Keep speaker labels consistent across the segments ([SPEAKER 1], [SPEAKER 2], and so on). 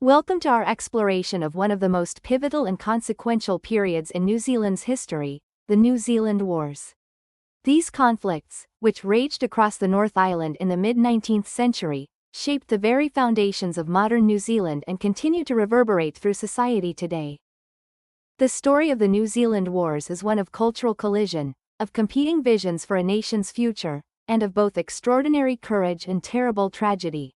[SPEAKER 1] Welcome to our exploration of one of the most pivotal and consequential periods in New Zealand's history, the New Zealand Wars. These conflicts, which raged across the North Island in the mid-19th century, shaped the very foundations of modern New Zealand and continue to reverberate through society today. The story of the New Zealand Wars is one of cultural collision, of competing visions for a nation's future, and of both extraordinary courage and terrible tragedy.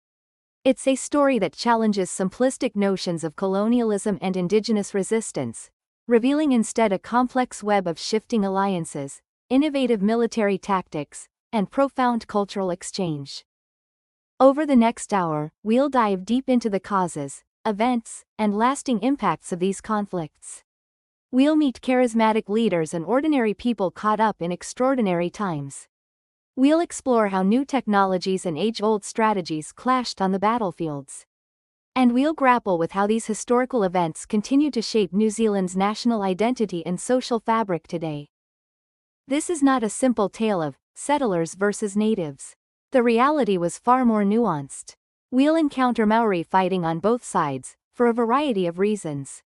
[SPEAKER 1] It's a story that challenges simplistic notions of colonialism and indigenous resistance, revealing instead a complex web of shifting alliances, innovative military tactics, and profound cultural exchange. Over the next hour, we'll dive deep into the causes, events, and lasting impacts of these conflicts. We'll meet charismatic leaders and ordinary people caught up in extraordinary times. We'll explore how new technologies and age-old strategies clashed on the battlefields. And we'll grapple with how these historical events continue to shape New Zealand's national identity and social fabric today. This is not a simple tale of settlers versus natives. The reality was far more nuanced. We'll encounter Māori fighting on both sides, for a variety of reasons.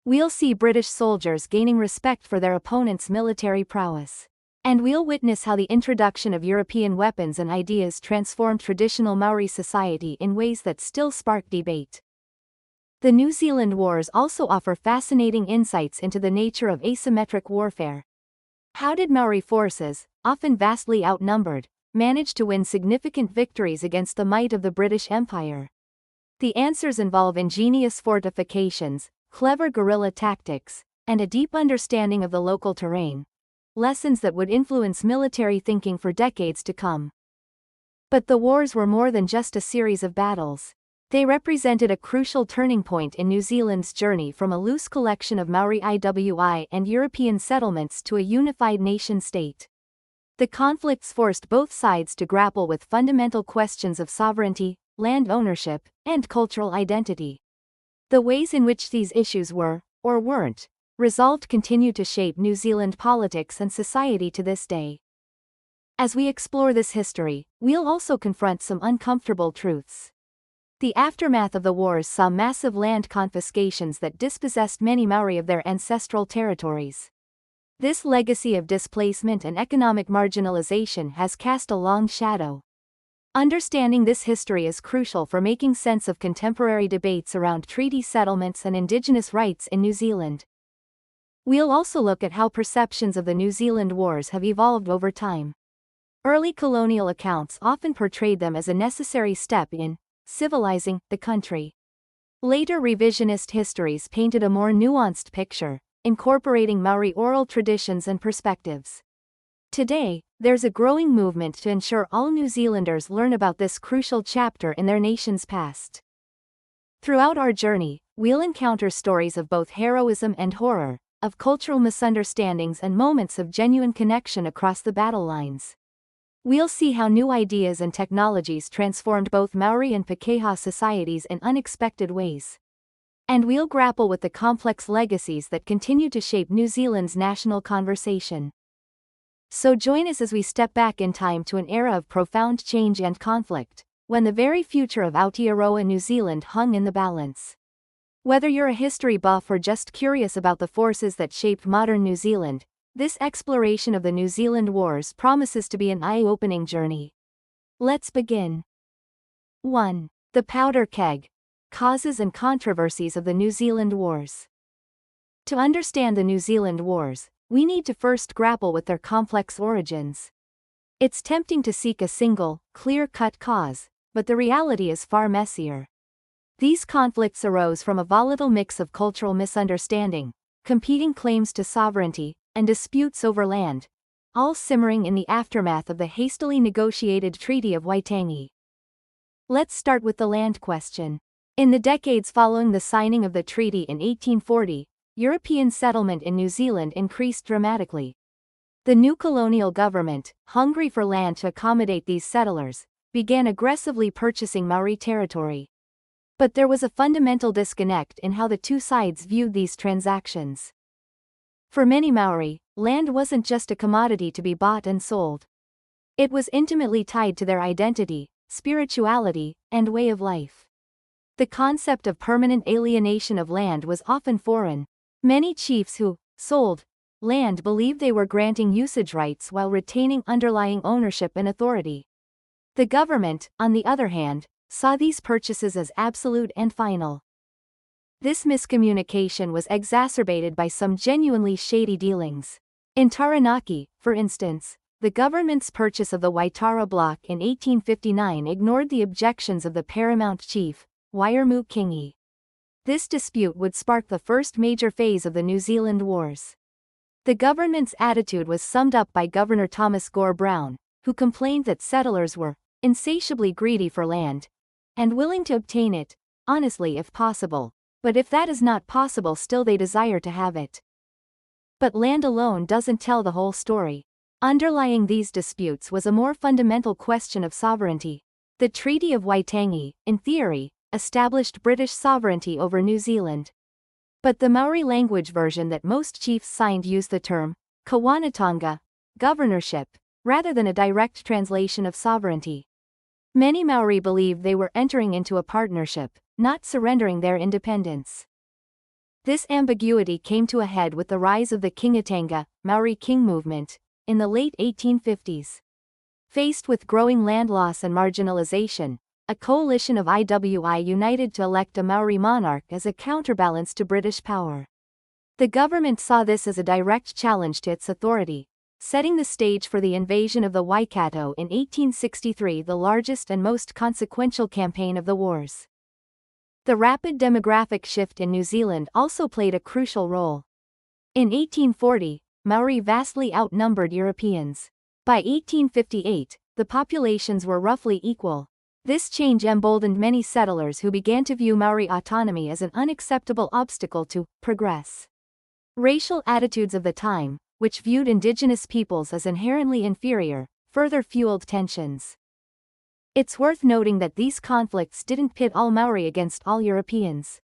[SPEAKER 1] We'll see British soldiers gaining respect for their opponents' military prowess. And we'll witness how the introduction of European weapons and ideas transformed traditional Māori society in ways that still spark debate. The New Zealand Wars also offer fascinating insights into the nature of asymmetric warfare. How did Māori forces, often vastly outnumbered, manage to win significant victories against the might of the British Empire? The answers involve ingenious fortifications, clever guerrilla tactics, and a deep understanding of the local terrain. Lessons that would influence military thinking for decades to come. But the wars were more than just a series of battles. They represented a crucial turning point in New Zealand's journey from a loose collection of Māori Iwi and European settlements to a unified nation-state. The conflicts forced both sides to grapple with fundamental questions of sovereignty, land ownership, and cultural identity. The ways in which these issues were, or weren't, resolved continue to shape New Zealand politics and society to this day. As we explore this history, we'll also confront some uncomfortable truths. The aftermath of the wars saw massive land confiscations that dispossessed many Māori of their ancestral territories. This legacy of displacement and economic marginalization has cast a long shadow. Understanding this history is crucial for making sense of contemporary debates around treaty settlements and Indigenous rights in New Zealand. We'll also look at how perceptions of the New Zealand Wars have evolved over time. Early colonial accounts often portrayed them as a necessary step in civilizing the country. Later revisionist histories painted a more nuanced picture, incorporating Māori oral traditions and perspectives. Today, there's a growing movement to ensure all New Zealanders learn about this crucial chapter in their nation's past. Throughout our journey, we'll encounter stories of both heroism and horror, of cultural misunderstandings and moments of genuine connection across the battle lines. We'll see how new ideas and technologies transformed both Māori and Pākehā societies in unexpected ways. And we'll grapple with the complex legacies that continue to shape New Zealand's national conversation. So join us as we step back in time to an era of profound change and conflict, when the very future of Aotearoa, New Zealand hung in the balance. Whether you're a history buff or just curious about the forces that shaped modern New Zealand, this exploration of the New Zealand Wars promises to be an eye-opening journey. Let's begin. 1. The Powder Keg. Causes and controversies of the New Zealand Wars. To understand the New Zealand Wars, we need to first grapple with their complex origins. It's tempting to seek a single, clear-cut cause, but the reality is far messier. These conflicts arose from a volatile mix of cultural misunderstanding, competing claims to sovereignty, and disputes over land, all simmering in the aftermath of the hastily negotiated Treaty of Waitangi. Let's start with the land question. In the decades following the signing of the treaty in 1840, European settlement in New Zealand increased dramatically. The new colonial government, hungry for land to accommodate these settlers, began aggressively purchasing Māori territory. But there was a fundamental disconnect in how the two sides viewed these transactions. For many Māori, land wasn't just a commodity to be bought and sold. It was intimately tied to their identity, spirituality, and way of life. The concept of permanent alienation of land was often foreign. Many chiefs who sold land believed they were granting usage rights while retaining underlying ownership and authority. The government, on the other hand, saw these purchases as absolute and final. This miscommunication was exacerbated by some genuinely shady dealings. In Taranaki, for instance, the government's purchase of the Waitara block in 1859 ignored the objections of the paramount chief, Wairemu Kingi. This dispute would spark the first major phase of the New Zealand Wars. The government's attitude was summed up by Governor Thomas Gore Browne, who complained that settlers were insatiably greedy for land, and willing to obtain it, honestly if possible, but if that is not possible still they desire to have it. But land alone doesn't tell the whole story. Underlying these disputes was a more fundamental question of sovereignty. The Treaty of Waitangi, in theory, established British sovereignty over New Zealand. But the Maori language version that most chiefs signed used the term Kawanatanga, governorship, rather than a direct translation of sovereignty. Many Maori believed they were entering into a partnership, not surrendering their independence. This ambiguity came to a head with the rise of the Kingatanga, Maori King movement, in the late 1850s. Faced with growing land loss and marginalization, a coalition of Iwi united to elect a Maori monarch as a counterbalance to British power. The government saw this as a direct challenge to its authority, setting the stage for the invasion of the Waikato in 1863, the largest and most consequential campaign of the wars. The rapid demographic shift in New Zealand also played a crucial role. In 1840, Maori vastly outnumbered Europeans. By 1858, the populations were roughly equal. This change emboldened many settlers who began to view Maori autonomy as an unacceptable obstacle to progress. Racial attitudes of the time, which viewed indigenous peoples as inherently inferior, further fueled tensions. It's worth noting that these conflicts didn't pit all Maori against all Europeans.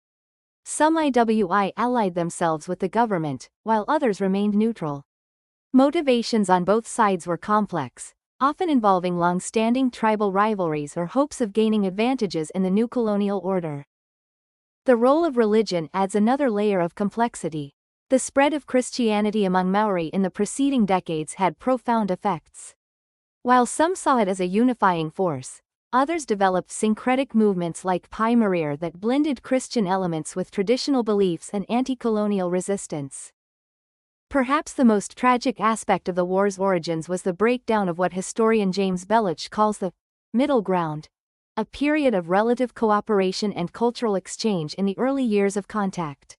[SPEAKER 1] Some Iwi allied themselves with the government, while others remained neutral. Motivations on both sides were complex, often involving long-standing tribal rivalries or hopes of gaining advantages in the new colonial order. The role of religion adds another layer of complexity. The spread of Christianity among Maori in the preceding decades had profound effects. While some saw it as a unifying force, others developed syncretic movements like Pai Marir that blended Christian elements with traditional beliefs and anti-colonial resistance. Perhaps the most tragic aspect of the war's origins was the breakdown of what historian James Belich calls the middle ground, a period of relative cooperation and cultural exchange in the early years of contact.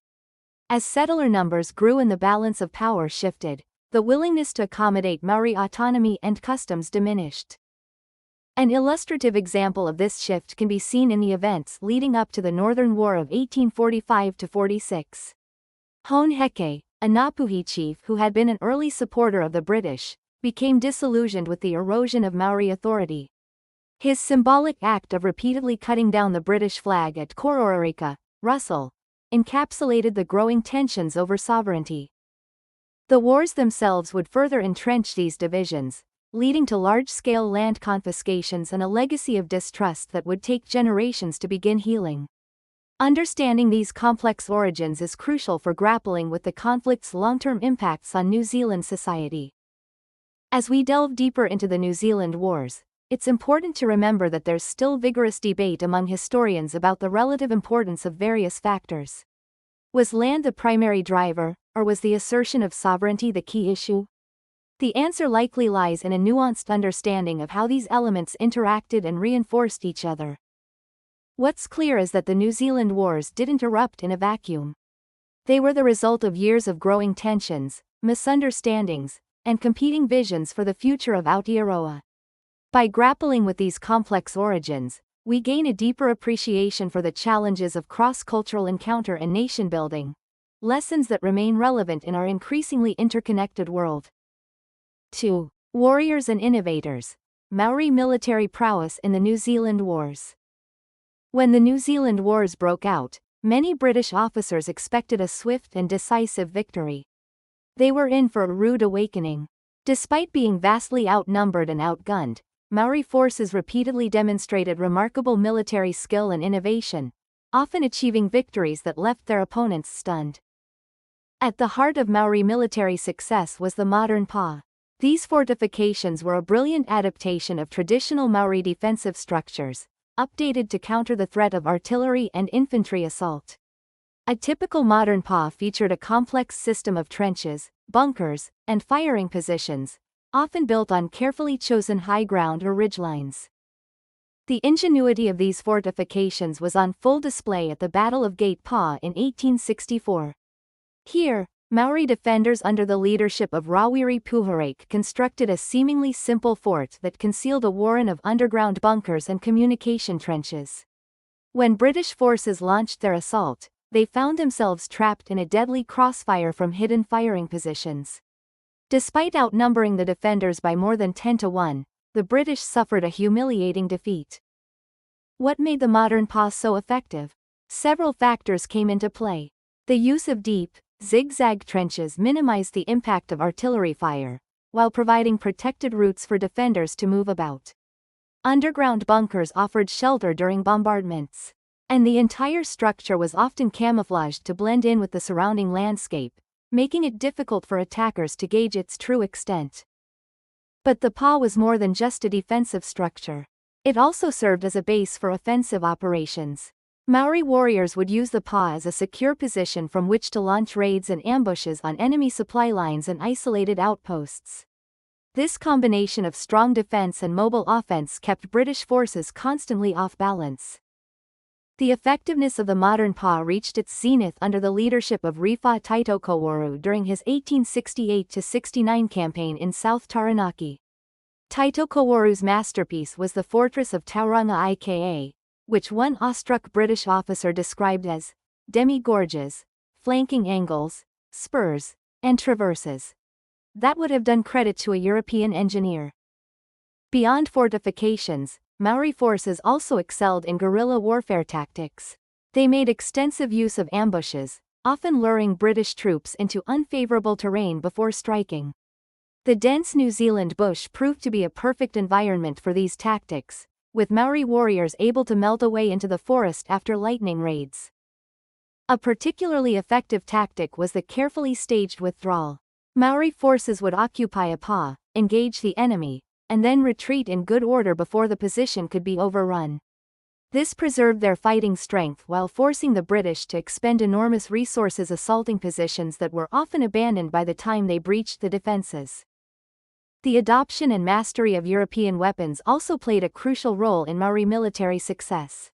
[SPEAKER 1] As settler numbers grew and the balance of power shifted, the willingness to accommodate Maori autonomy and customs diminished. An illustrative example of this shift can be seen in the events leading up to the Northern War of 1845–46. Hone Heke, a Ngapuhi chief who had been an early supporter of the British, became disillusioned with the erosion of Maori authority. His symbolic act of repeatedly cutting down the British flag at Kororareka, Russell, encapsulated the growing tensions over sovereignty. The wars themselves would further entrench these divisions, leading to large-scale land confiscations and a legacy of distrust that would take generations to begin healing. Understanding these complex origins is crucial for grappling with the conflict's long-term impacts on New Zealand society. As we delve deeper into the New Zealand Wars, it's important to remember that there's still vigorous debate among historians about the relative importance of various factors. Was land the primary driver, or was the assertion of sovereignty the key issue? The answer likely lies in a nuanced understanding of how these elements interacted and reinforced each other. What's clear is that the New Zealand Wars didn't erupt in a vacuum. They were the result of years of growing tensions, misunderstandings, and competing visions for the future of Aotearoa. By grappling with these complex origins, we gain a deeper appreciation for the challenges of cross-cultural encounter and nation-building, lessons that remain relevant in our increasingly interconnected world. 2. Warriors and innovators. Maori military prowess in the New Zealand Wars. When the New Zealand Wars broke out, many British officers expected a swift and decisive victory. They were in for a rude awakening. Despite being vastly outnumbered and outgunned, Maori forces repeatedly demonstrated remarkable military skill and innovation, often achieving victories that left their opponents stunned. At the heart of Maori military success was the modern pā. These fortifications were a brilliant adaptation of traditional Maori defensive structures, updated to counter the threat of artillery and infantry assault. A typical modern pā featured a complex system of trenches, bunkers, and firing positions, often built on carefully chosen high ground or ridgelines. The ingenuity of these fortifications was on full display at the Battle of Gate Pā in 1864. Here, Maori defenders under the leadership of Rawiri Puharake constructed a seemingly simple fort that concealed a warren of underground bunkers and communication trenches. When British forces launched their assault, they found themselves trapped in a deadly crossfire from hidden firing positions. Despite outnumbering the defenders by more than 10-1, the British suffered a humiliating defeat. What made the modern pā so effective? Several factors came into play. The use of deep, zigzag trenches minimized the impact of artillery fire, while providing protected routes for defenders to move about. Underground bunkers offered shelter during bombardments, and the entire structure was often camouflaged to blend in with the surrounding landscape, making it difficult for attackers to gauge its true extent. But the pā was more than just a defensive structure. It also served as a base for offensive operations. Maori warriors would use the pā as a secure position from which to launch raids and ambushes on enemy supply lines and isolated outposts. This combination of strong defense and mobile offense kept British forces constantly off balance. The effectiveness of the modern pā reached its zenith under the leadership of Rifa Taitokaworu during his 1868-69 campaign in South Taranaki. Taitokaworu's masterpiece was the fortress of Tauranga Ika, which one awestruck British officer described as demi-gorges, flanking angles, spurs, and traverses. That would have done credit to a European engineer. Beyond fortifications, Maori forces also excelled in guerrilla warfare tactics. They made extensive use of ambushes, often luring British troops into unfavorable terrain before striking. The dense New Zealand bush proved to be a perfect environment for these tactics, with Maori warriors able to melt away into the forest after lightning raids. A particularly effective tactic was the carefully staged withdrawal. Maori forces would occupy a pā, engage the enemy, and then retreat in good order before the position could be overrun. This preserved their fighting strength while forcing the British to expend enormous resources assaulting positions that were often abandoned by the time they breached the defenses. The adoption and mastery of European weapons also played a crucial role in Maori military success.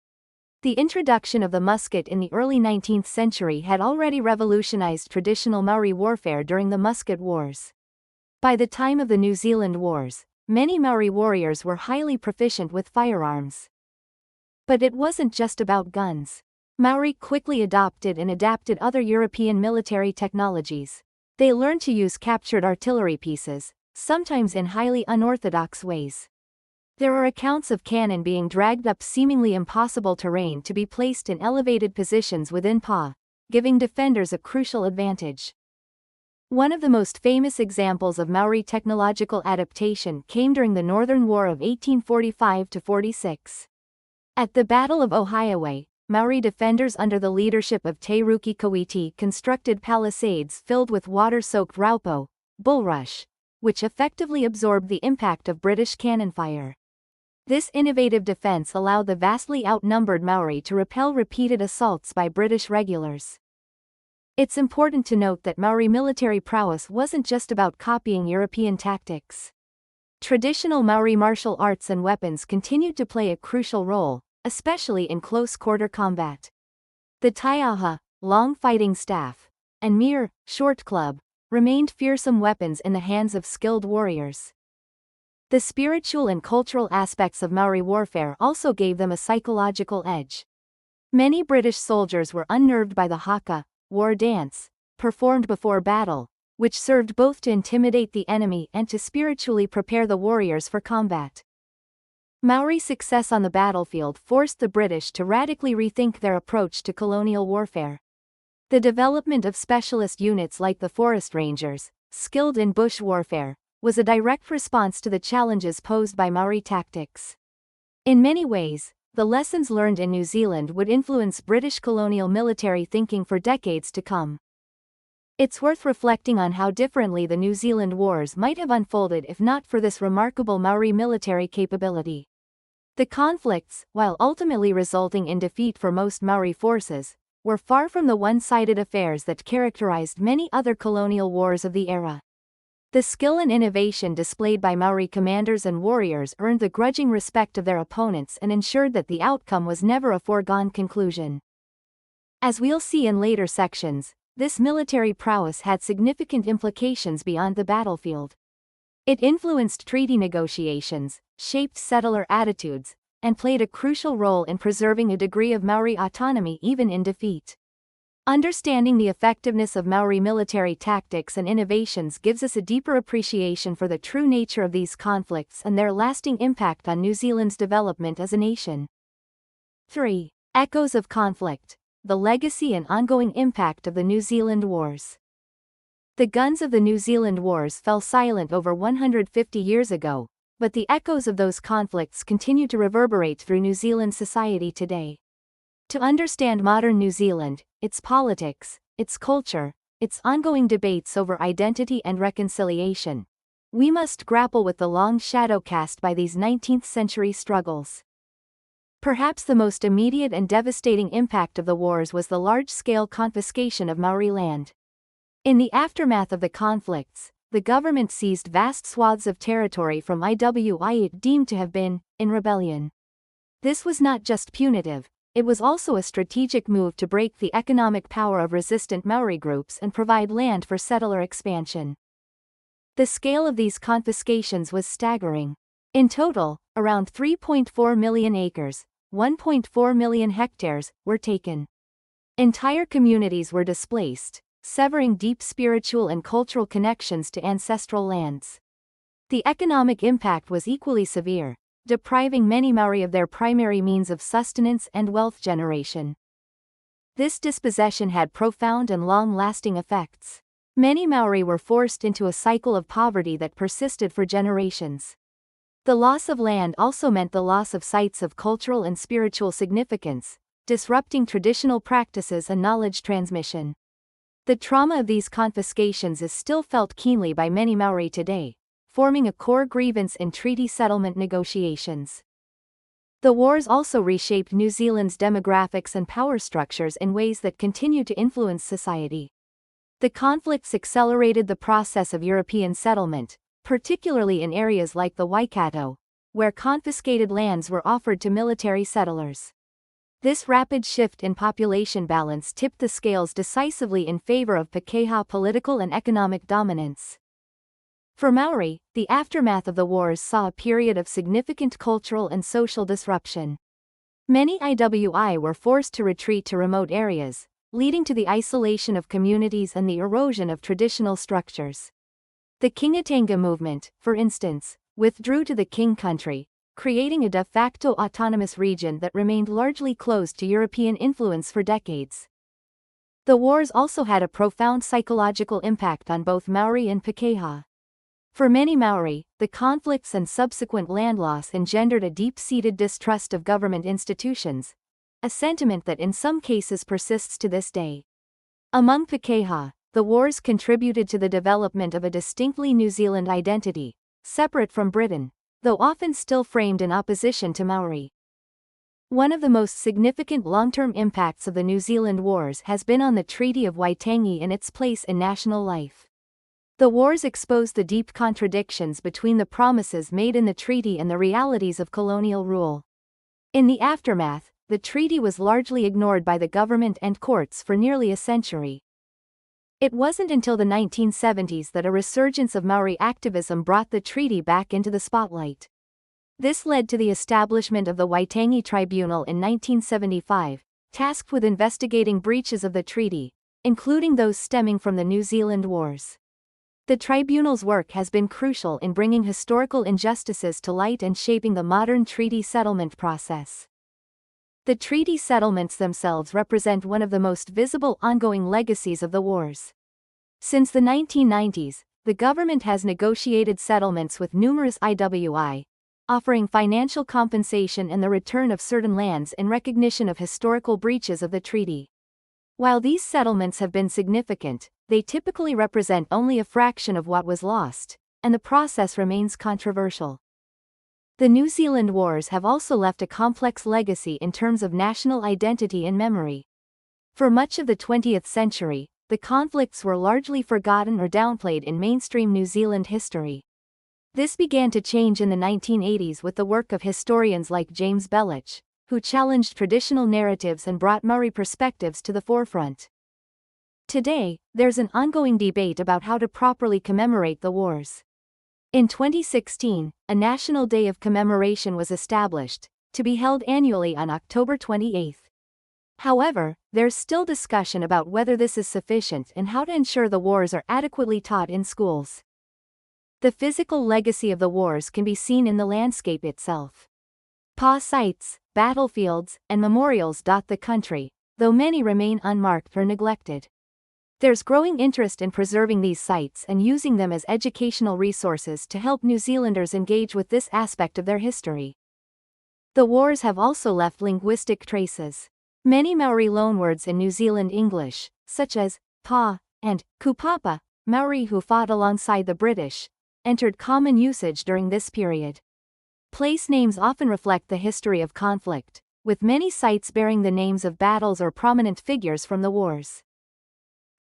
[SPEAKER 1] The introduction of the musket in the early 19th century had already revolutionized traditional Maori warfare during the Musket Wars. By the time of the New Zealand Wars, many Maori warriors were highly proficient with firearms. But it wasn't just about guns. Maori quickly adopted and adapted other European military technologies. They learned to use captured artillery pieces, sometimes in highly unorthodox ways. There are accounts of cannon being dragged up seemingly impossible terrain to be placed in elevated positions within pā, giving defenders a crucial advantage. One of the most famous examples of Maori technological adaptation came during the Northern War of 1845-46. At the Battle of Ohiawa, Maori defenders under the leadership of Te Ruki Kawiti constructed palisades filled with water-soaked raupo, bulrush, which effectively absorbed the impact of British cannon fire. This innovative defense allowed the vastly outnumbered Maori to repel repeated assaults by British regulars. It's important to note that Maori military prowess wasn't just about copying European tactics. Traditional Maori martial arts and weapons continued to play a crucial role, especially in close-quarter combat. The taiaha, long fighting staff, and mere, short club, remained fearsome weapons in the hands of skilled warriors. The spiritual and cultural aspects of Maori warfare also gave them a psychological edge. Many British soldiers were unnerved by the haka, war dance, performed before battle, which served both to intimidate the enemy and to spiritually prepare the warriors for combat. Maori success on the battlefield forced the British to radically rethink their approach to colonial warfare. The development of specialist units like the Forest Rangers, skilled in bush warfare, was a direct response to the challenges posed by Maori tactics. In many ways, the lessons learned in New Zealand would influence British colonial military thinking for decades to come. It's worth reflecting on how differently the New Zealand Wars might have unfolded if not for this remarkable Maori military capability. The conflicts, while ultimately resulting in defeat for most Maori forces, were far from the one-sided affairs that characterized many other colonial wars of the era. The skill and innovation displayed by Maori commanders and warriors earned the grudging respect of their opponents and ensured that the outcome was never a foregone conclusion. As we'll see in later sections, this military prowess had significant implications beyond the battlefield. It influenced treaty negotiations, shaped settler attitudes, and played a crucial role in preserving a degree of Maori autonomy even in defeat. Understanding the effectiveness of Maori military tactics and innovations gives us a deeper appreciation for the true nature of these conflicts and their lasting impact on New Zealand's development as a nation. 3. Echoes of conflict: the legacy and ongoing impact of the New Zealand Wars. The guns of the New Zealand Wars fell silent over 150 years ago, but the echoes of those conflicts continue to reverberate through New Zealand society today. To understand modern New Zealand, its politics, its culture, its ongoing debates over identity and reconciliation, we must grapple with the long shadow cast by these 19th-century struggles. Perhaps the most immediate and devastating impact of the wars was the large-scale confiscation of Maori land. In the aftermath of the conflicts, the government seized vast swaths of territory from Iwi it deemed to have been in rebellion. This was not just punitive, it was also a strategic move to break the economic power of resistant Maori groups and provide land for settler expansion. The scale of these confiscations was staggering. In total, around 3.4 million acres, 1.4 million hectares, were taken. Entire communities were displaced, severing deep spiritual and cultural connections to ancestral lands. The economic impact was equally severe, depriving many Maori of their primary means of sustenance and wealth generation. This dispossession had profound and long-lasting effects. Many Maori were forced into a cycle of poverty that persisted for generations. The loss of land also meant the loss of sites of cultural and spiritual significance, disrupting traditional practices and knowledge transmission. The trauma of these confiscations is still felt keenly by many Maori today, forming a core grievance in treaty settlement negotiations. The wars also reshaped New Zealand's demographics and power structures in ways that continue to influence society. The conflicts accelerated the process of European settlement, particularly in areas like the Waikato, where confiscated lands were offered to military settlers. This rapid shift in population balance tipped the scales decisively in favor of Pākehā political and economic dominance. For Maori, the aftermath of the wars saw a period of significant cultural and social disruption. Many Iwi were forced to retreat to remote areas, leading to the isolation of communities and the erosion of traditional structures. The Kingatanga movement, for instance, withdrew to the King country, creating a de facto autonomous region that remained largely closed to European influence for decades. The wars also had a profound psychological impact on both Maori and Pākehā. For many Maori, the conflicts and subsequent land loss engendered a deep-seated distrust of government institutions, a sentiment that in some cases persists to this day. Among Pākehā, the wars contributed to the development of a distinctly New Zealand identity, separate from Britain, though often still framed in opposition to Maori. One of the most significant long-term impacts of the New Zealand Wars has been on the Treaty of Waitangi and its place in national life. The wars exposed the deep contradictions between the promises made in the treaty and the realities of colonial rule. In the aftermath, the treaty was largely ignored by the government and courts for nearly a century. It wasn't until the 1970s that a resurgence of Maori activism brought the treaty back into the spotlight. This led to the establishment of the Waitangi Tribunal in 1975, tasked with investigating breaches of the treaty, including those stemming from the New Zealand Wars. The tribunal's work has been crucial in bringing historical injustices to light and shaping the modern treaty settlement process. The treaty settlements themselves represent one of the most visible ongoing legacies of the wars. Since the 1990s, the government has negotiated settlements with numerous Iwi, offering financial compensation and the return of certain lands in recognition of historical breaches of the treaty. While these settlements have been significant, they typically represent only a fraction of what was lost, and the process remains controversial. The New Zealand Wars have also left a complex legacy in terms of national identity and memory. For much of the 20th century, the conflicts were largely forgotten or downplayed in mainstream New Zealand history. This began to change in the 1980s with the work of historians like James Belich, who challenged traditional narratives and brought Maori perspectives to the forefront. Today, there's an ongoing debate about how to properly commemorate the wars. In 2016, a National Day of Commemoration was established, to be held annually on October 28. However, there's still discussion about whether this is sufficient and how to ensure the wars are adequately taught in schools. The physical legacy of the wars can be seen in the landscape itself. Pa sites, battlefields, and memorials dot the country, though many remain unmarked or neglected. There's growing interest in preserving these sites and using them as educational resources to help New Zealanders engage with this aspect of their history. The wars have also left linguistic traces. Many Maori loanwords in New Zealand English, such as pa and kupapa, Maori who fought alongside the British, entered common usage during this period. Place names often reflect the history of conflict, with many sites bearing the names of battles or prominent figures from the wars.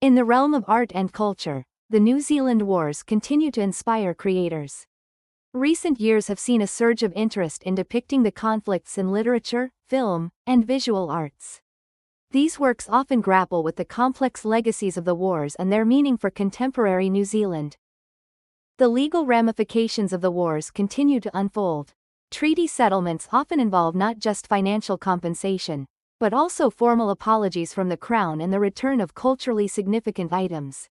[SPEAKER 1] In the realm of art and culture, the New Zealand Wars continue to inspire creators. Recent years have seen a surge of interest in depicting the conflicts in literature, film, and visual arts. These works often grapple with the complex legacies of the wars and their meaning for contemporary New Zealand. The legal ramifications of the wars continue to unfold. Treaty settlements often involve not just financial compensation, but also formal apologies from the Crown and the return of culturally significant items.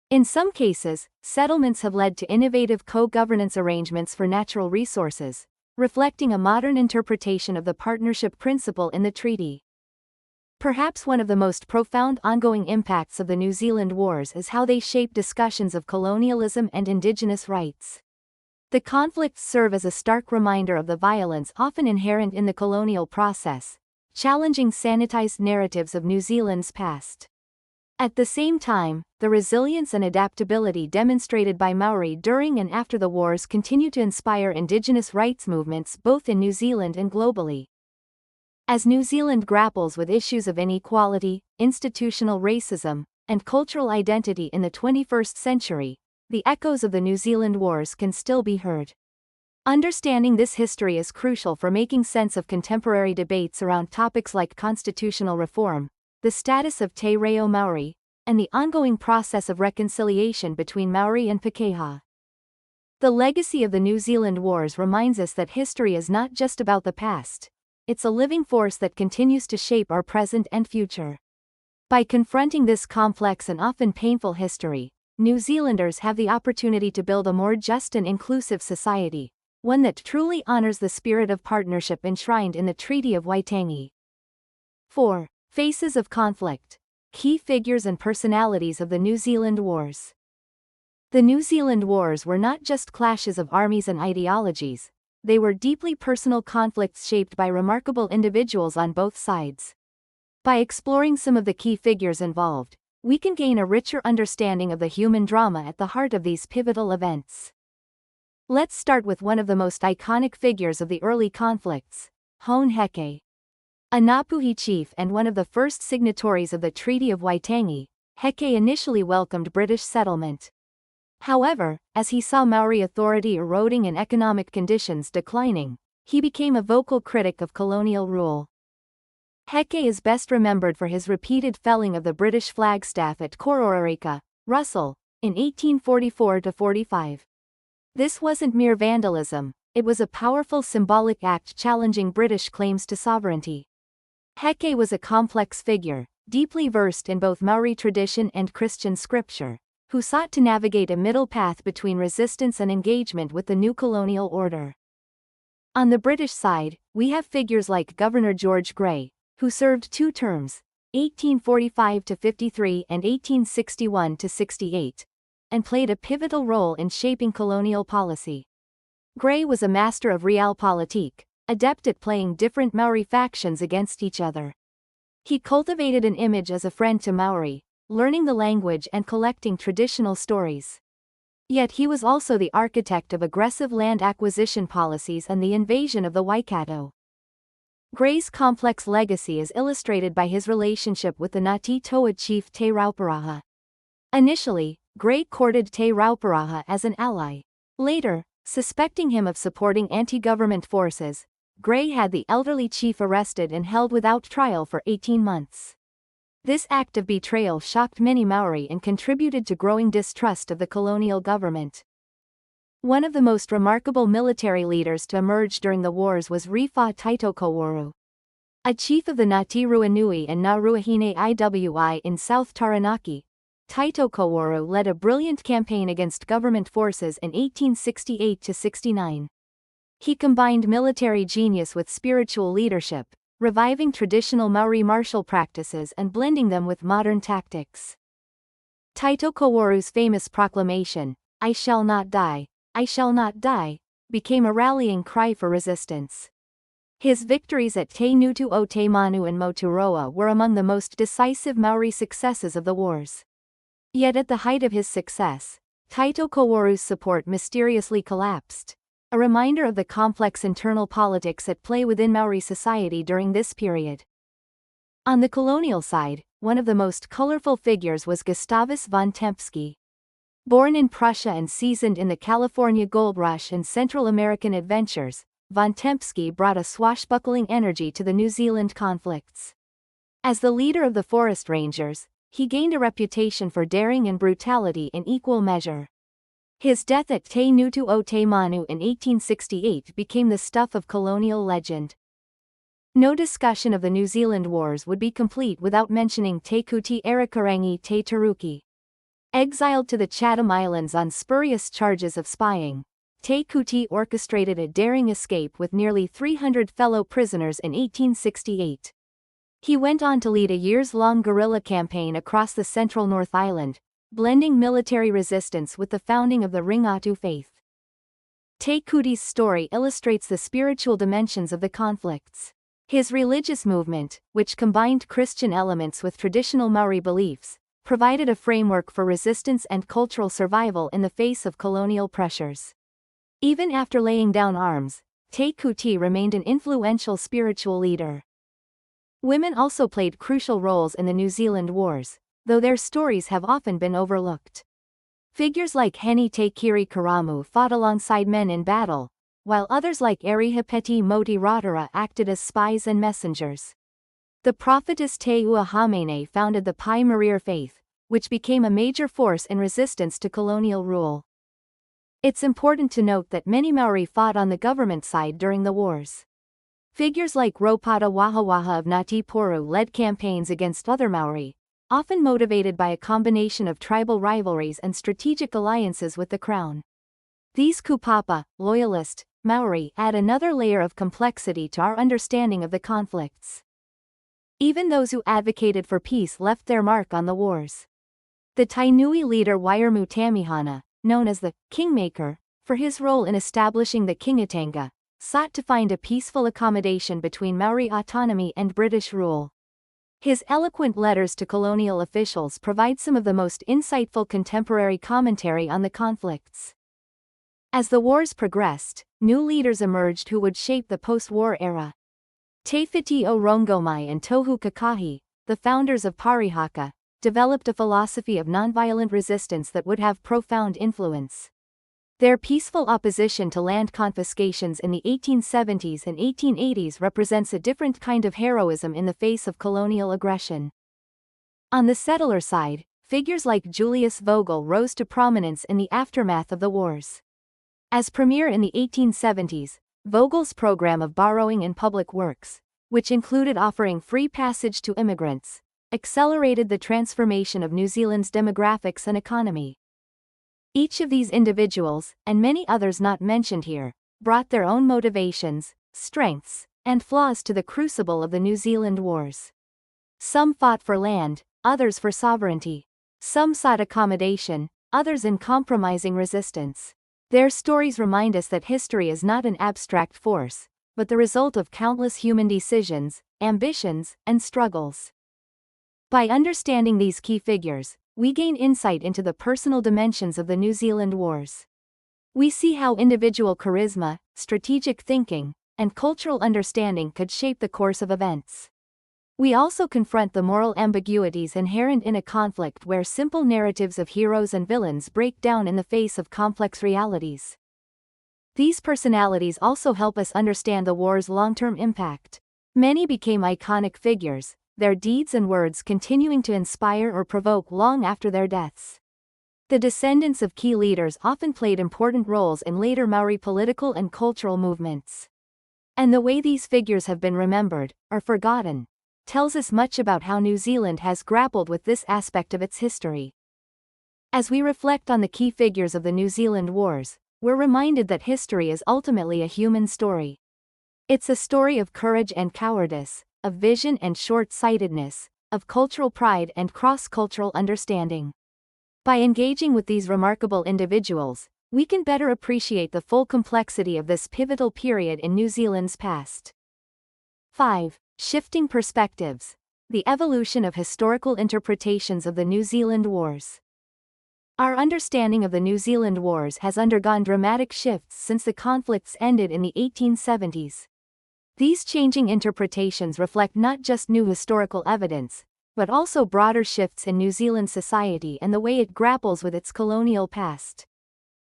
[SPEAKER 1] In some cases, settlements have led to innovative co-governance arrangements for natural resources, reflecting a modern interpretation of the partnership principle in the treaty. Perhaps one of the most profound ongoing impacts of the New Zealand Wars is how they shape discussions of colonialism and Indigenous rights. The conflicts serve as a stark reminder of the violence often inherent in the colonial process, challenging sanitized narratives of New Zealand's past. At the same time, the resilience and adaptability demonstrated by Maori during and after the wars continue to inspire Indigenous rights movements both in New Zealand and globally. As New Zealand grapples with issues of inequality, institutional racism, and cultural identity in the 21st century, the echoes of the New Zealand Wars can still be heard. Understanding this history is crucial for making sense of contemporary debates around topics like constitutional reform, the status of Te Reo Maori, and the ongoing process of reconciliation between Maori and Pākehā. The legacy of the New Zealand Wars reminds us that history is not just about the past. It's a living force that continues to shape our present and future. By confronting this complex and often painful history, New Zealanders have the opportunity to build a more just and inclusive society, one that truly honors the spirit of partnership enshrined in the Treaty of Waitangi. 4. Faces of conflict. Key figures and personalities of the New Zealand Wars. The New Zealand Wars were not just clashes of armies and ideologies. They were deeply personal conflicts shaped by remarkable individuals on both sides. By exploring some of the key figures involved, we can gain a richer understanding of the human drama at the heart of these pivotal events. Let's start with one of the most iconic figures of the early conflicts, Hone Heke. A Ngāpuhi chief and one of the first signatories of the Treaty of Waitangi, Heke initially welcomed British settlement. However, as he saw Maori authority eroding and economic conditions declining, he became a vocal critic of colonial rule. Heke is best remembered for his repeated felling of the British flagstaff at Kororareka, Russell, in 1844-45. This wasn't mere vandalism, it was a powerful symbolic act challenging British claims to sovereignty. Heke was a complex figure, deeply versed in both Maori tradition and Christian scripture, who sought to navigate a middle path between resistance and engagement with the new colonial order. On the British side, we have figures like Governor George Grey, who served 2 terms, 1845-53 and 1861-68, and played a pivotal role in shaping colonial policy. Gray was a master of realpolitik, adept at playing different Maori factions against each other. He cultivated an image as a friend to Maori, learning the language and collecting traditional stories. Yet he was also the architect of aggressive land acquisition policies and the invasion of the Waikato. Gray's complex legacy is illustrated by his relationship with the Ngāti Toa chief Te Rauparaha. Initially, Gray courted Te Rauparaha as an ally. Later, suspecting him of supporting anti-government forces, Gray had the elderly chief arrested and held without trial for 18 months. This act of betrayal shocked many Maori and contributed to growing distrust of the colonial government. One of the most remarkable military leaders to emerge during the wars was Rifa Taitokowaru. A chief of the Ngāti Ruanui and Ngā Ruahine Iwi in South Taranaki, Taitokowaru led a brilliant campaign against government forces in 1868–69. He combined military genius with spiritual leadership, reviving traditional Maori martial practices and blending them with modern tactics. Taitokowaru's famous proclamation, "I shall not die, I shall not die," became a rallying cry for resistance. His victories at Te Ngutu o Te Manu and Aotearoa were among the most decisive Maori successes of the wars. Yet at the height of his success, Taitokowaru's support mysteriously collapsed, a reminder of the complex internal politics at play within Maori society during this period. On the colonial side, one of the most colorful figures was Gustavus von Tempsky. Born in Prussia and seasoned in the California Gold Rush and Central American adventures, von Tempsky brought a swashbuckling energy to the New Zealand conflicts. As the leader of the Forest Rangers, he gained a reputation for daring and brutality in equal measure. His death at Te Ngutu o Te Manu in 1868 became the stuff of colonial legend. No discussion of the New Zealand Wars would be complete without mentioning Te Kuti Arikarangi Te Taruki. Exiled to the Chatham Islands on spurious charges of spying, Te Kuti orchestrated a daring escape with nearly 300 fellow prisoners in 1868. He went on to lead a years-long guerrilla campaign across the central North Island, blending military resistance with the founding of the Ringatu faith. Te Kuti's story illustrates the spiritual dimensions of the conflicts. His religious movement, which combined Christian elements with traditional Maori beliefs, provided a framework for resistance and cultural survival in the face of colonial pressures. Even after laying down arms, Te Kuti remained an influential spiritual leader. Women also played crucial roles in the New Zealand Wars, though their stories have often been overlooked. Figures like Heni Te Kiri Karamu fought alongside men in battle, while others like Arihipeti Moti Ratara acted as spies and messengers. The prophetess Te Uahamene founded the Pai Marir faith, which became a major force in resistance to colonial rule. It's important to note that many Maori fought on the government side during the wars. Figures like Ropata Wahawaha of Ngāti Porou led campaigns against other Maori, often motivated by a combination of tribal rivalries and strategic alliances with the crown. These kupapa, loyalist, Maori add another layer of complexity to our understanding of the conflicts. Even those who advocated for peace left their mark on the wars. The Tainui leader Wairmu Tamihana, known as the Kingmaker, for his role in establishing the Kingatanga, sought to find a peaceful accommodation between Maori autonomy and British rule. His eloquent letters to colonial officials provide some of the most insightful contemporary commentary on the conflicts. As the wars progressed, new leaders emerged who would shape the post-war era. Te Whiti o Rongomai and Tohu Kakahi, the founders of Parihaka, developed a philosophy of nonviolent resistance that would have profound influence. Their peaceful opposition to land confiscations in the 1870s and 1880s represents a different kind of heroism in the face of colonial aggression. On the settler side, figures like Julius Vogel rose to prominence in the aftermath of the wars. As premier in the 1870s, Vogel's program of borrowing in public works, which included offering free passage to immigrants, accelerated the transformation of New Zealand's demographics and economy. Each of these individuals, and many others not mentioned here, brought their own motivations, strengths, and flaws to the crucible of the New Zealand Wars. Some fought for land, others for sovereignty. Some sought accommodation, others in compromising resistance. Their stories remind us that history is not an abstract force, but the result of countless human decisions, ambitions, and struggles. By understanding these key figures, we gain insight into the personal dimensions of the New Zealand Wars. We see how individual charisma, strategic thinking, and cultural understanding could shape the course of events. We also confront the moral ambiguities inherent in a conflict where simple narratives of heroes and villains break down in the face of complex realities. These personalities also help us understand the war's long-term impact. Many became iconic figures, their deeds and words continuing to inspire or provoke long after their deaths. The descendants of key leaders often played important roles in later Maori political and cultural movements. And the way these figures have been remembered, or forgotten, tells us much about how New Zealand has grappled with this aspect of its history. As we reflect on the key figures of the New Zealand Wars, we're reminded that history is ultimately a human story. It's a story of courage and cowardice, of vision and short-sightedness, of cultural pride and cross-cultural understanding. By engaging with these remarkable individuals, we can better appreciate the full complexity of this pivotal period in New Zealand's past. 5. Shifting perspectives. The evolution of historical interpretations of the New Zealand Wars. Our understanding of the New Zealand Wars has undergone dramatic shifts since the conflicts ended in the 1870s. These changing interpretations reflect not just new historical evidence, but also broader shifts in New Zealand society and the way it grapples with its colonial past.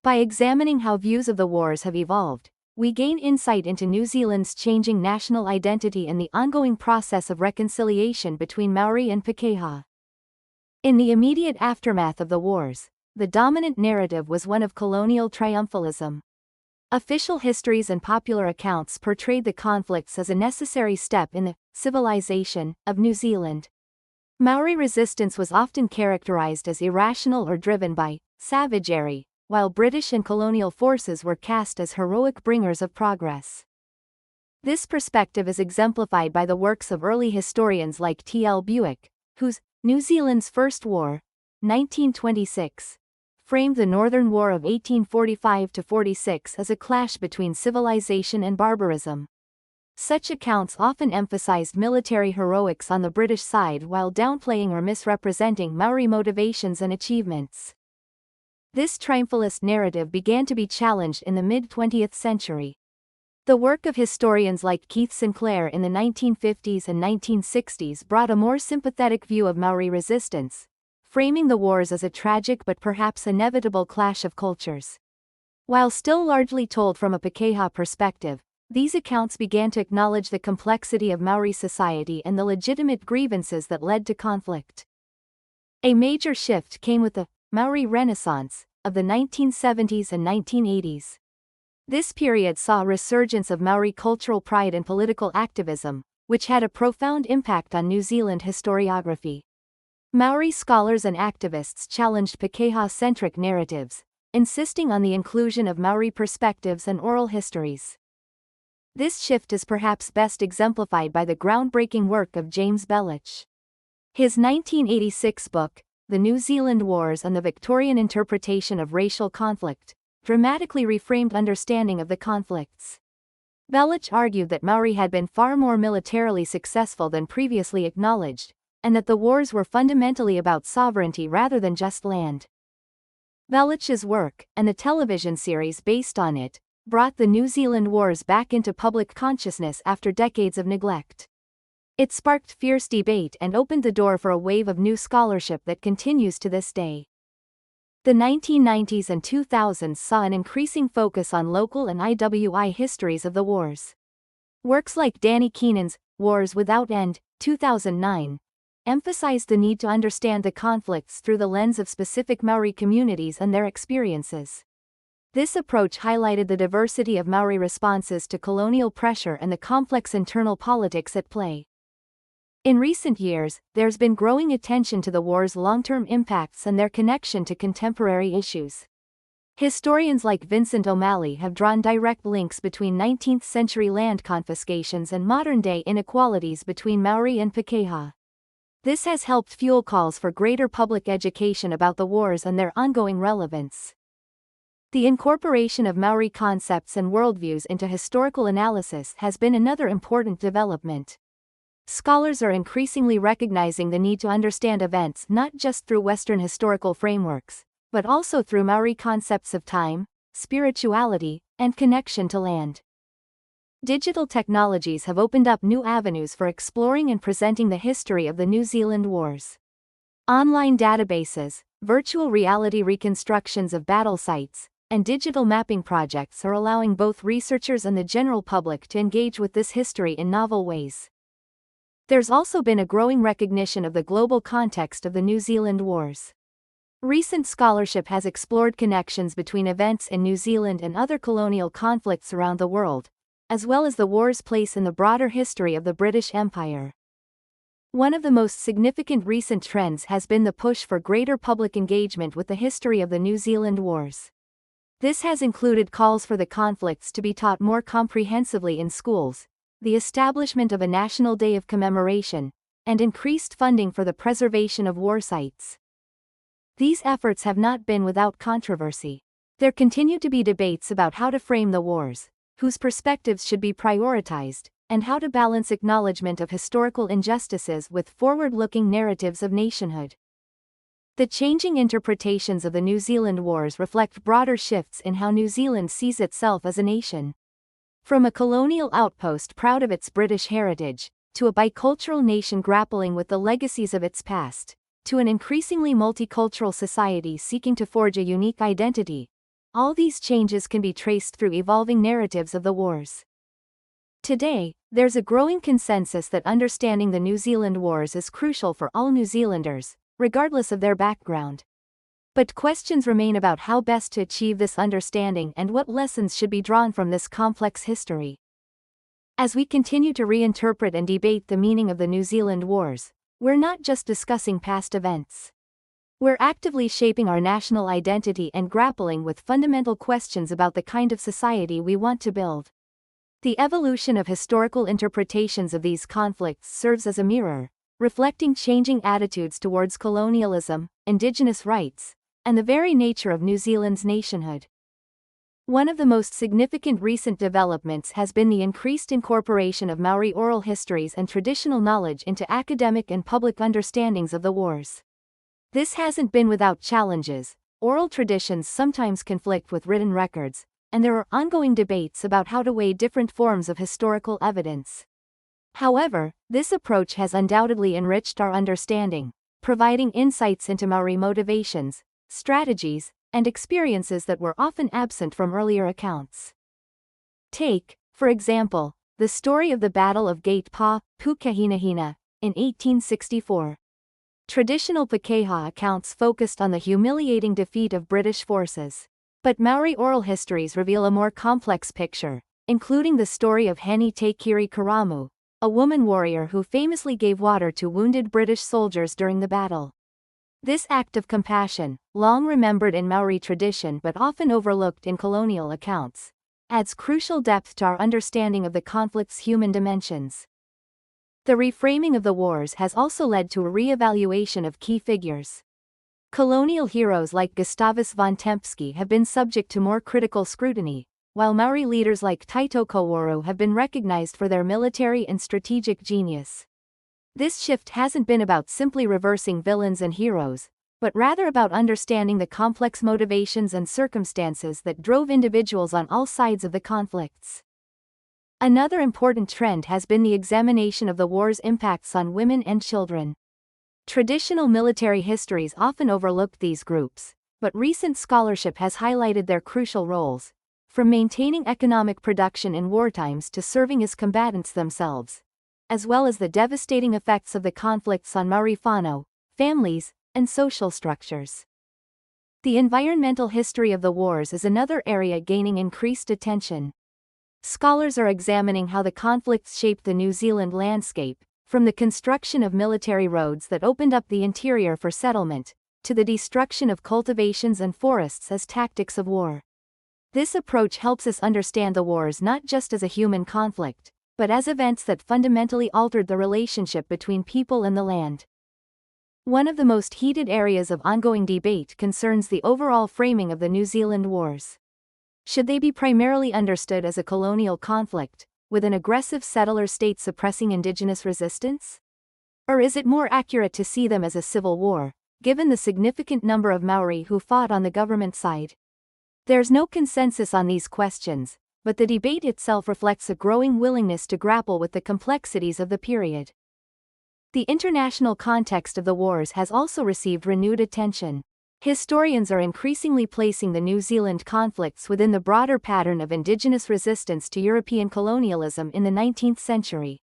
[SPEAKER 1] By examining how views of the wars have evolved, we gain insight into New Zealand's changing national identity and the ongoing process of reconciliation between Māori and Pākehā. In the immediate aftermath of the wars, the dominant narrative was one of colonial triumphalism. Official histories and popular accounts portrayed the conflicts as a necessary step in the civilization of New Zealand. Maori resistance was often characterized as irrational or driven by savagery, while British and colonial forces were cast as heroic bringers of progress. This perspective is exemplified by the works of early historians like T.L. Buick, whose New Zealand's First War, 1926, framed the Northern War of 1845–46 as a clash between civilization and barbarism. Such accounts often emphasized military heroics on the British side while downplaying or misrepresenting Maori motivations and achievements. This triumphalist narrative began to be challenged in the mid-20th century. The work of historians like Keith Sinclair in the 1950s and 1960s brought a more sympathetic view of Maori resistance, framing the wars as a tragic but perhaps inevitable clash of cultures. While still largely told from a Pākehā perspective, these accounts began to acknowledge the complexity of Maori society and the legitimate grievances that led to conflict. A major shift came with the Maori Renaissance of the 1970s and 1980s. This period saw a resurgence of Maori cultural pride and political activism, which had a profound impact on New Zealand historiography. Maori scholars and activists challenged Pākehā-centric narratives, insisting on the inclusion of Maori perspectives and oral histories. This shift is perhaps best exemplified by the groundbreaking work of James Belich. His 1986 book, The New Zealand Wars and the Victorian Interpretation of Racial Conflict, dramatically reframed understanding of the conflicts. Belich argued that Maori had been far more militarily successful than previously acknowledged, and that the wars were fundamentally about sovereignty rather than just land. Belich's work, and the television series based on it, brought the New Zealand Wars back into public consciousness after decades of neglect. It sparked fierce debate and opened the door for a wave of new scholarship that continues to this day. The 1990s and 2000s saw an increasing focus on local and IWI histories of the wars. Works like Danny Keenan's Wars Without End, 2009, emphasized the need to understand the conflicts through the lens of specific Maori communities and their experiences. This approach highlighted the diversity of Maori responses to colonial pressure and the complex internal politics at play. In recent years, there's been growing attention to the war's long-term impacts and their connection to contemporary issues. Historians like Vincent O'Malley have drawn direct links between 19th-century land confiscations and modern-day inequalities between Maori and Pākehā. This has helped fuel calls for greater public education about the wars and their ongoing relevance. The incorporation of Maori concepts and worldviews into historical analysis has been another important development. Scholars are increasingly recognizing the need to understand events not just through Western historical frameworks, but also through Maori concepts of time, spirituality, and connection to land. Digital technologies have opened up new avenues for exploring and presenting the history of the New Zealand Wars. Online databases, virtual reality reconstructions of battle sites, and digital mapping projects are allowing both researchers and the general public to engage with this history in novel ways. There's also been a growing recognition of the global context of the New Zealand Wars. Recent scholarship has explored connections between events in New Zealand and other colonial conflicts around the world, as well as the war's place in the broader history of the British Empire. One of the most significant recent trends has been the push for greater public engagement with the history of the New Zealand Wars. This has included calls for the conflicts to be taught more comprehensively in schools, the establishment of a national day of commemoration, and increased funding for the preservation of war sites. These efforts have not been without controversy. There continue to be debates about how to frame the wars, whose perspectives should be prioritized, and how to balance acknowledgement of historical injustices with forward-looking narratives of nationhood. The changing interpretations of the New Zealand Wars reflect broader shifts in how New Zealand sees itself as a nation. From a colonial outpost proud of its British heritage, to a bicultural nation grappling with the legacies of its past, to an increasingly multicultural society seeking to forge a unique identity, all these changes can be traced through evolving narratives of the wars. Today, there's a growing consensus that understanding the New Zealand Wars is crucial for all New Zealanders, regardless of their background. But questions remain about how best to achieve this understanding and what lessons should be drawn from this complex history. As we continue to reinterpret and debate the meaning of the New Zealand Wars, we're not just discussing past events. We're actively shaping our national identity and grappling with fundamental questions about the kind of society we want to build. The evolution of historical interpretations of these conflicts serves as a mirror, reflecting changing attitudes towards colonialism, Indigenous rights, and the very nature of New Zealand's nationhood. One of the most significant recent developments has been the increased incorporation of Maori oral histories and traditional knowledge into academic and public understandings of the wars. This hasn't been without challenges. Oral traditions sometimes conflict with written records, and there are ongoing debates about how to weigh different forms of historical evidence. However, this approach has undoubtedly enriched our understanding, providing insights into Maori motivations, strategies, and experiences that were often absent from earlier accounts. Take, for example, the story of the Battle of Gate Pa, Pukehinahina, in 1864. Traditional Pakeha accounts focused on the humiliating defeat of British forces. But Maori oral histories reveal a more complex picture, including the story of Heni Te Kiri Karamu, a woman warrior who famously gave water to wounded British soldiers during the battle. This act of compassion, long remembered in Maori tradition but often overlooked in colonial accounts, adds crucial depth to our understanding of the conflict's human dimensions. The reframing of the wars has also led to a re-evaluation of key figures. Colonial heroes like Gustavus von Tempsky have been subject to more critical scrutiny, while Maori leaders like Taito Kaworu have been recognized for their military and strategic genius. This shift hasn't been about simply reversing villains and heroes, but rather about understanding the complex motivations and circumstances that drove individuals on all sides of the conflicts. Another important trend has been the examination of the war's impacts on women and children. Traditional military histories often overlooked these groups, but recent scholarship has highlighted their crucial roles, from maintaining economic production in wartimes to serving as combatants themselves, as well as the devastating effects of the conflicts on Maori whānau, families, and social structures. The environmental history of the wars is another area gaining increased attention. Scholars are examining how the conflicts shaped the New Zealand landscape, from the construction of military roads that opened up the interior for settlement, to the destruction of cultivations and forests as tactics of war. This approach helps us understand the wars not just as a human conflict, but as events that fundamentally altered the relationship between people and the land. One of the most heated areas of ongoing debate concerns the overall framing of the New Zealand Wars. Should they be primarily understood as a colonial conflict, with an aggressive settler state suppressing indigenous resistance? Or is it more accurate to see them as a civil war, given the significant number of Māori who fought on the government side? There's no consensus on these questions, but the debate itself reflects a growing willingness to grapple with the complexities of the period. The international context of the wars has also received renewed attention. Historians are increasingly placing the New Zealand conflicts within the broader pattern of indigenous resistance to European colonialism in the 19th century.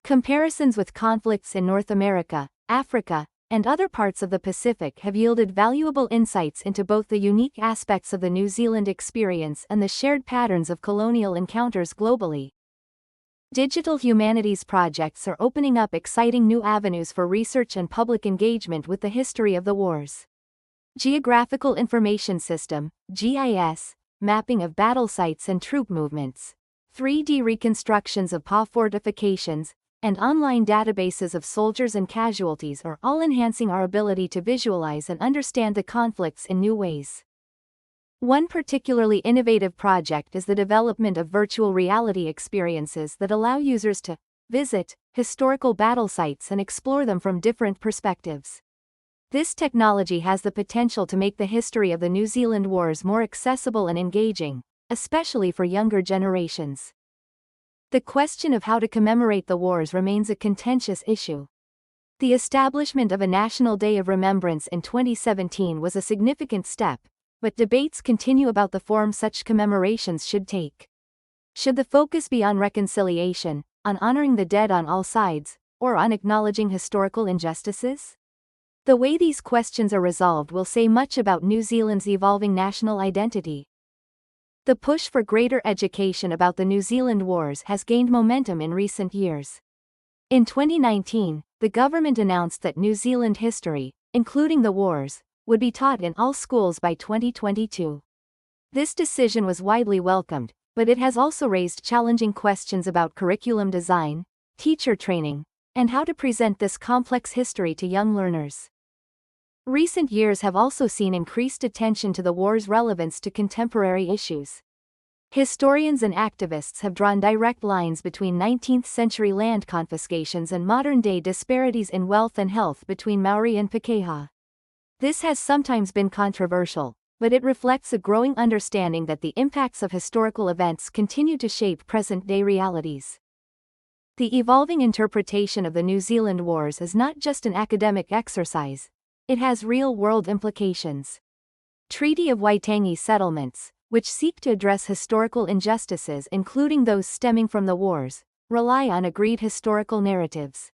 [SPEAKER 1] Comparisons with conflicts in North America, Africa, and other parts of the Pacific have yielded valuable insights into both the unique aspects of the New Zealand experience and the shared patterns of colonial encounters globally. Digital humanities projects are opening up exciting new avenues for research and public engagement with the history of the wars. Geographical Information System, GIS, mapping of battle sites and troop movements, 3D reconstructions of fortifications, and online databases of soldiers and casualties are all enhancing our ability to visualize and understand the conflicts in new ways. One particularly innovative project is the development of virtual reality experiences that allow users to visit historical battle sites and explore them from different perspectives. This technology has the potential to make the history of the New Zealand Wars more accessible and engaging, especially for younger generations. The question of how to commemorate the wars remains a contentious issue. The establishment of a National Day of Remembrance in 2017 was a significant step, but debates continue about the form such commemorations should take. Should the focus be on reconciliation, on honoring the dead on all sides, or on acknowledging historical injustices? The way these questions are resolved will say much about New Zealand's evolving national identity. The push for greater education about the New Zealand Wars has gained momentum in recent years. In 2019, the government announced that New Zealand history, including the wars, would be taught in all schools by 2022. This decision was widely welcomed, but it has also raised challenging questions about curriculum design, teacher training, and how to present this complex history to young learners. Recent years have also seen increased attention to the war's relevance to contemporary issues. Historians and activists have drawn direct lines between 19th-century land confiscations and modern-day disparities in wealth and health between Māori and Pākehā. This has sometimes been controversial, but it reflects a growing understanding that the impacts of historical events continue to shape present-day realities. The evolving interpretation of the New Zealand Wars is not just an academic exercise. It has real-world implications. Treaty of Waitangi settlements, which seek to address historical injustices including those stemming from the wars, rely on agreed historical narratives.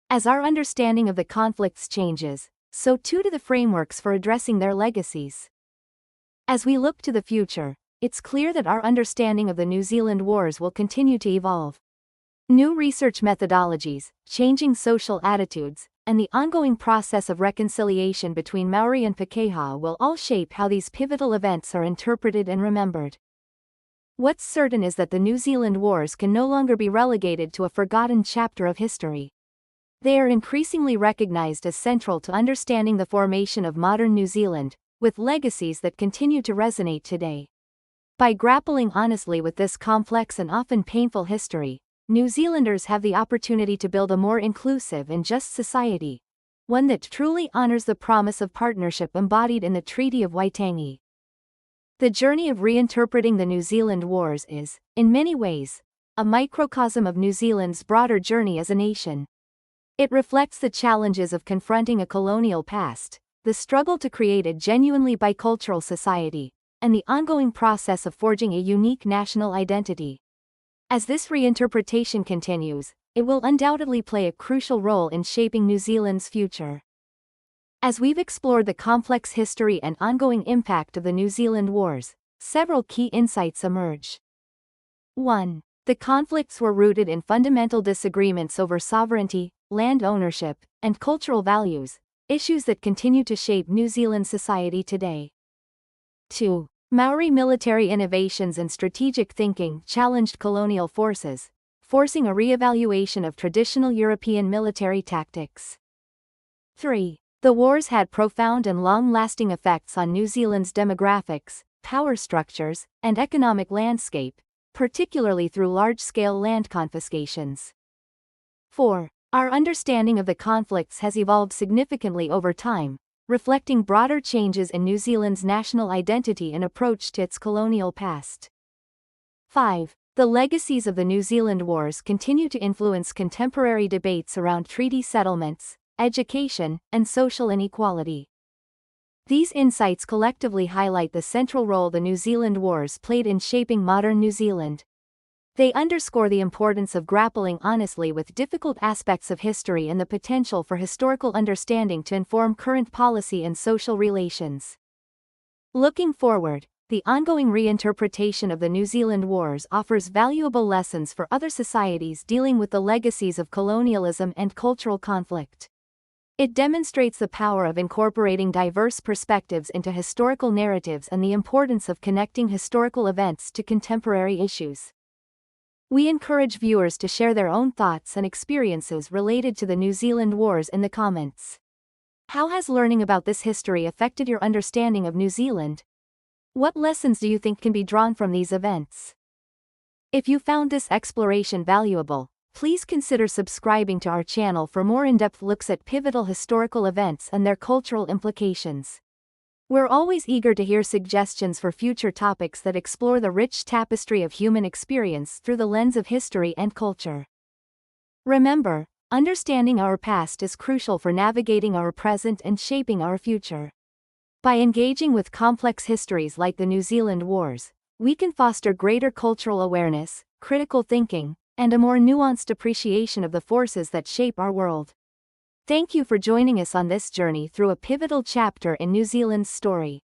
[SPEAKER 1] As our understanding of the conflicts changes, so too do the frameworks for addressing their legacies. As we look to the future, it's clear that our understanding of the New Zealand Wars will continue to evolve. New research methodologies, changing social attitudes, and the ongoing process of reconciliation between Māori and Pākehā will all shape how these pivotal events are interpreted and remembered. What's certain is that the New Zealand Wars can no longer be relegated to a forgotten chapter of history. They are increasingly recognized as central to understanding the formation of modern New Zealand, with legacies that continue to resonate today. By grappling honestly with this complex and often painful history, New Zealanders have the opportunity to build a more inclusive and just society, one that truly honors the promise of partnership embodied in the Treaty of Waitangi. The journey of reinterpreting the New Zealand Wars is, in many ways, a microcosm of New Zealand's broader journey as a nation. It reflects the challenges of confronting a colonial past, the struggle to create a genuinely bicultural society, and the ongoing process of forging a unique national identity. As this reinterpretation continues, it will undoubtedly play a crucial role in shaping New Zealand's future. As we've explored the complex history and ongoing impact of the New Zealand Wars, several key insights emerge. 1. The conflicts were rooted in fundamental disagreements over sovereignty, land ownership, and cultural values, issues that continue to shape New Zealand society today. 2. Māori military innovations and strategic thinking challenged colonial forces, forcing a re-evaluation of traditional European military tactics. 3. The wars had profound and long-lasting effects on New Zealand's demographics, power structures, and economic landscape, particularly through large-scale land confiscations. 4. Our understanding of the conflicts has evolved significantly over time, reflecting broader changes in New Zealand's national identity and approach to its colonial past. 5. The legacies of the New Zealand Wars continue to influence contemporary debates around treaty settlements, education, and social inequality. These insights collectively highlight the central role the New Zealand Wars played in shaping modern New Zealand. They underscore the importance of grappling honestly with difficult aspects of history and the potential for historical understanding to inform current policy and social relations. Looking forward, the ongoing reinterpretation of the New Zealand Wars offers valuable lessons for other societies dealing with the legacies of colonialism and cultural conflict. It demonstrates the power of incorporating diverse perspectives into historical narratives and the importance of connecting historical events to contemporary issues. We encourage viewers to share their own thoughts and experiences related to the New Zealand Wars in the comments. How has learning about this history affected your understanding of New Zealand? What lessons do you think can be drawn from these events? If you found this exploration valuable, please consider subscribing to our channel for more in-depth looks at pivotal historical events and their cultural implications. We're always eager to hear suggestions for future topics that explore the rich tapestry of human experience through the lens of history and culture. Remember, understanding our past is crucial for navigating our present and shaping our future. By engaging with complex histories like the New Zealand Wars, we can foster greater cultural awareness, critical thinking, and a more nuanced appreciation of the forces that shape our world. Thank you for joining us on this journey through a pivotal chapter in New Zealand's story.